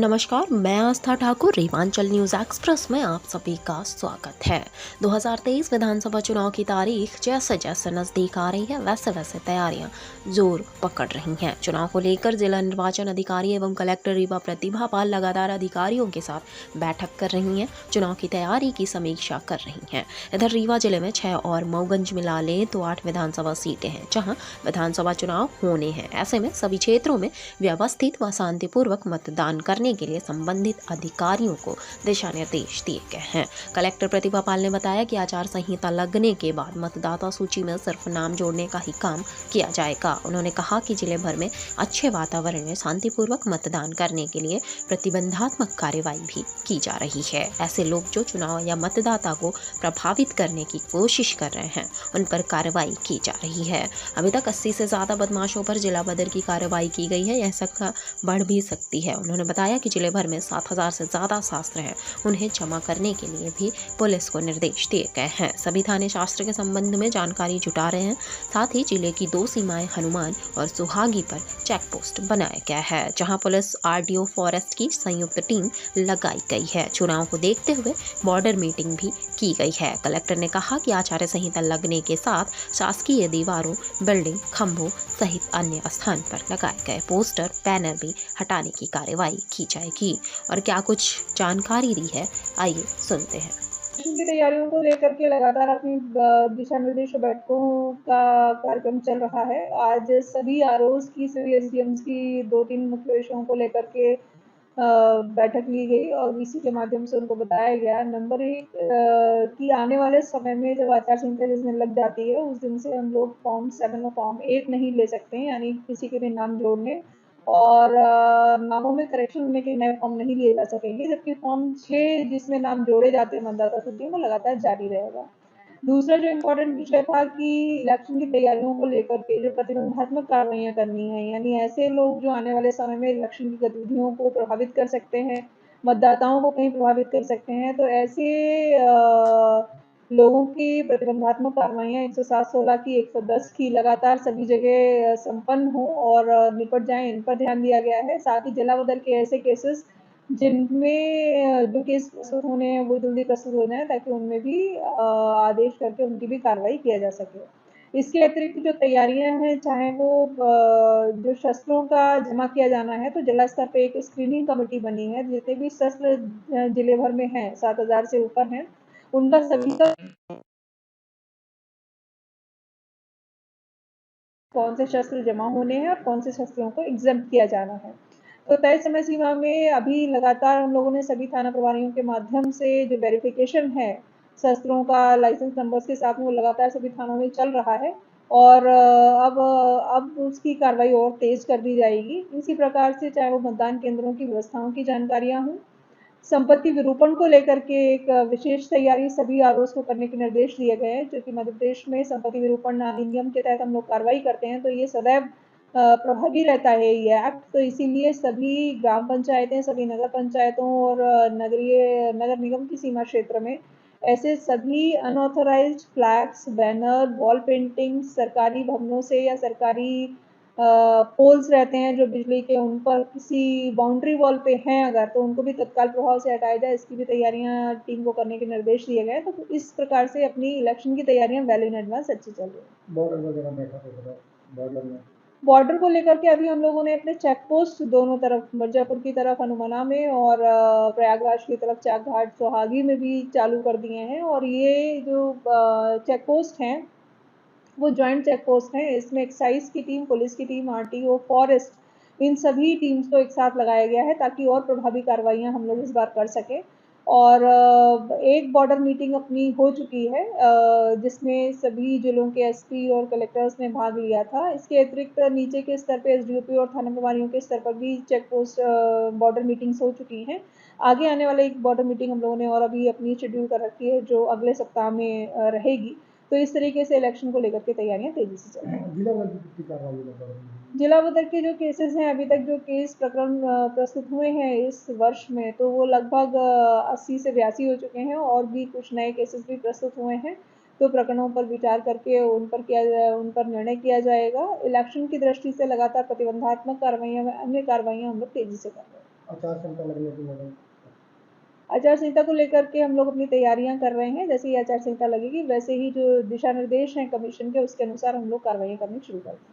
नमस्कार, मैं आस्था Thakur. Rewanchal news express में आप सभी का स्वागत है। 2023 विधानसभा चुनाव की तारीख जैसे जैसे नजदीक आ रही है वैसे वैसे तैयारियां जोर पकड़ रही हैं। चुनाव को लेकर जिला निर्वाचन अधिकारी एवं कलेक्टर रीवा प्रतिभा पाल लगातार अधिकारियों के साथ बैठक कर रही हैं, चुनाव की तैयारी की समीक्षा कर रही हैं। इधर रीवा जिले में 6 और मऊगंज मिला ले तो 8 विधानसभा सीटें हैं जहाँ विधानसभा चुनाव होने हैं। ऐसे में सभी क्षेत्रों में व्यवस्थित व शांतिपूर्वक मतदान करने के लिए संबंधित अधिकारियों को दिशा निर्देश दिए गए हैं। कलेक्टर प्रतिभा पाल ने बताया कि आचार संहिता लगने के बाद मतदाता सूची में सिर्फ नाम जोड़ने का ही काम किया जाएगा। उन्होंने कहा कि जिले भर में अच्छे वातावरण में शांतिपूर्वक मतदान करने के लिए प्रतिबंधात्मक कार्यवाही भी की जा रही है। ऐसे लोग जो चुनाव या मतदाता को प्रभावित करने की कोशिश कर रहे हैं उन पर कार्रवाई की जा रही है। अभी तक 80 से ज्यादा बदमाशों पर जिला बदर की कार्रवाई की गई है, यह संख्या बढ़ भी सकती है। उन्होंने बताया कि जिले भर में 7000 से ज्यादा शास्त्र हैं, उन्हें जमा करने के लिए भी पुलिस को निर्देश दिए गए हैं। सभी थाने शास्त्र के संबंध में जानकारी जुटा रहे हैं। साथ ही जिले की 2 सीमाएं हनुमान और सुहागी पर चेक पोस्ट बनाया गया है, जहां पुलिस आरडीओ फॉरेस्ट की संयुक्त टीम लगाई गई है। चुनाव को देखते हुए बॉर्डर मीटिंग भी की गई है। कलेक्टर ने कहा कि आचार संहिता लगने के साथ शासकीय दीवारों, बिल्डिंग, खंभों सहित अन्य स्थान पर लगाए गए पोस्टर, बैनर भी हटाने की कार्यवाही की जाएगी। और क्या कुछ जानकारी दी है, आइए सुनते हैं। की तैयारियों को लेकर के लगातार अपनी दिशा निर्देश बैठकों का कार्यक्रम चल रहा है। आज सभी आरओज की, सभी एसडीएम्स की 2-3 मुख्य विषयों को लेकर के बैठक ली गई और इसी के माध्यम से उनको बताया गया। नंबर 1 कि आने वाले समय में जब आचार संहिता जिस दिन लग जाती है उस दिन से हम लोग फॉर्म 7 और फॉर्म 8 नहीं ले सकते हैं, यानी किसी के भी नाम जोड़ने और नामों में करेक्शन होने के नए फॉर्म नहीं लिए जा सकेंगे, जबकि फॉर्म 6 जिसमें नाम जोड़े जाते हैं मतदाता सूची में लगातार जारी रहेगा। दूसरा जो इम्पोर्टेंट विषय था कि इलेक्शन की तैयारियों को लेकर के जो प्रतिबंधात्मक कार्रवाइयाँ करनी है, यानी ऐसे लोग जो आने वाले समय में इलेक्शन की गतिविधियों को प्रभावित कर सकते हैं, मतदाताओं को कहीं प्रभावित कर सकते हैं, तो ऐसे लोगों की प्रतिबंधात्मक कार्रवाइयाँ 107-16 की, 110 की लगातार सभी जगह संपन्न हो और निपट जाएँ, इन पर ध्यान दिया गया है। साथ ही जिला बदर के ऐसे केसेस जिनमें जो केस प्रस्तुत होने हैं वो जल्दी प्रस्तुत हो जाएँ ताकि उनमें भी आदेश करके उनकी भी कार्रवाई किया जा सके। इसके अतिरिक्त जो तैयारियाँ हैं, चाहे वो जो शस्त्रों का जमा किया जाना है, तो जिला स्तर पे एक स्क्रीनिंग कमेटी बनी है। जितने भी शस्त्र जिले भर में हैं, 7000 से ऊपर हैं, उनका सभी का कौन से शस्त्र जमा होने हैं और कौन से शस्त्रों को एग्ज़ेम्प्ट किया जाना है। तो तय समय सीमा में अभी लगातार हम लोगों ने सभी थाना प्रभारियों के माध्यम से जो वेरिफ़िकेशन है, शस्त्रों का लाइसेंस नंबर्स के साथ में वो लगातार सभी थानों में चल रहा है और अब उसकी कार्रवाई और तेज़ कर दी जाएगी। इसी प्रकार से चाहे वो मतदान केंद्रों की व्यवस्थाओं की जानकारियाँ हों, संपत्ति विरूपण को लेकर के एक विशेष तैयारी सभी आरओज़ को करने के निर्देश दिए गए हैं, क्योंकि मध्य प्रदेश में संपत्ति विरूपण अधिनियम के तहत हम लोग कार्रवाई करते हैं, तो ये सदैव प्रभावी रहता है ये एक्ट। तो इसीलिए सभी ग्राम पंचायतें, सभी नगर पंचायतों और नगर निगम की सीमा क्षेत्र में ऐसे सभी unauthorised flags, banner, wall painting सरकारी भवनों से या सरकारी पोल्स रहते हैं जो बिजली के, उन पर किसी बाउंड्री वॉल पे हैं अगर, तो उनको भी तत्काल प्रभाव से हटाया जाए, इसकी भी तैयारियां टीम को करने के निर्देश दिए गए। तो इस प्रकार से अपनी इलेक्शन की तैयारियां वेल इन एडवांस अच्छी चल रही है। बॉर्डर वगैरह देखा तो बॉर्डर में बॉर्डर को लेकर के अभी हम लोगों ने अपने चेक पोस्ट दोनों तरफ, मिर्जापुर की तरफ हनुमाना में और प्रयागराज की तरफ चाक घाट सोहागी में भी चालू कर दिए हैं। और ये जो चेक पोस्ट हैं वो जॉइंट चेक पोस्ट हैं। इसमें एक्साइज की टीम, पुलिस की टीम, आरटीओ, फॉरेस्ट, इन सभी टीम्स को एक साथ लगाया गया है ताकि और प्रभावी कार्रवाइयां हम लोग इस बार कर सकें। और एक बॉर्डर मीटिंग अपनी हो चुकी है जिसमें सभी जिलों के एसपी और कलेक्टर्स ने भाग लिया था। इसके अतिरिक्त नीचे के स्तर पे एसडीओपी और थाना प्रभारियों के स्तर पर भी चेक पोस्ट बॉर्डर मीटिंग्स हो चुकी हैं। आगे आने वाले एक बॉर्डर मीटिंग हम लोगों ने और अभी अपनी शेड्यूल कर रखी है जो अगले सप्ताह में रहेगी। तो इस तरीके से इलेक्शन को लेकर के तैयारियां तेजी से चल रही हैं। जिला बदर के जो केसेस हैं, अभी तक जो केस प्रकरण प्रस्तुत हुए हैं इस वर्ष में, तो वो लगभग 80 से 82 हो चुके हैं और भी कुछ नए केसेस भी प्रस्तुत हुए हैं। तो प्रकरणों पर विचार करके उन पर निर्णय किया जाएगा। इलेक्शन की दृष्टि से लगातार प्रतिबंधात्मक कार्रवाइयां, अन्य कार्रवाइयां हम लोग तेजी से कर रहे हैं। आचार संहिता लगने की मैडम? आचार संहिता को लेकर के हम लोग अपनी तैयारियां कर रहे हैं। जैसे ही आचार संहिता लगेगी वैसे ही जो दिशा निर्देश हैं कमीशन के उसके अनुसार हम लोग कार्रवाई करनी शुरू कर देंगे।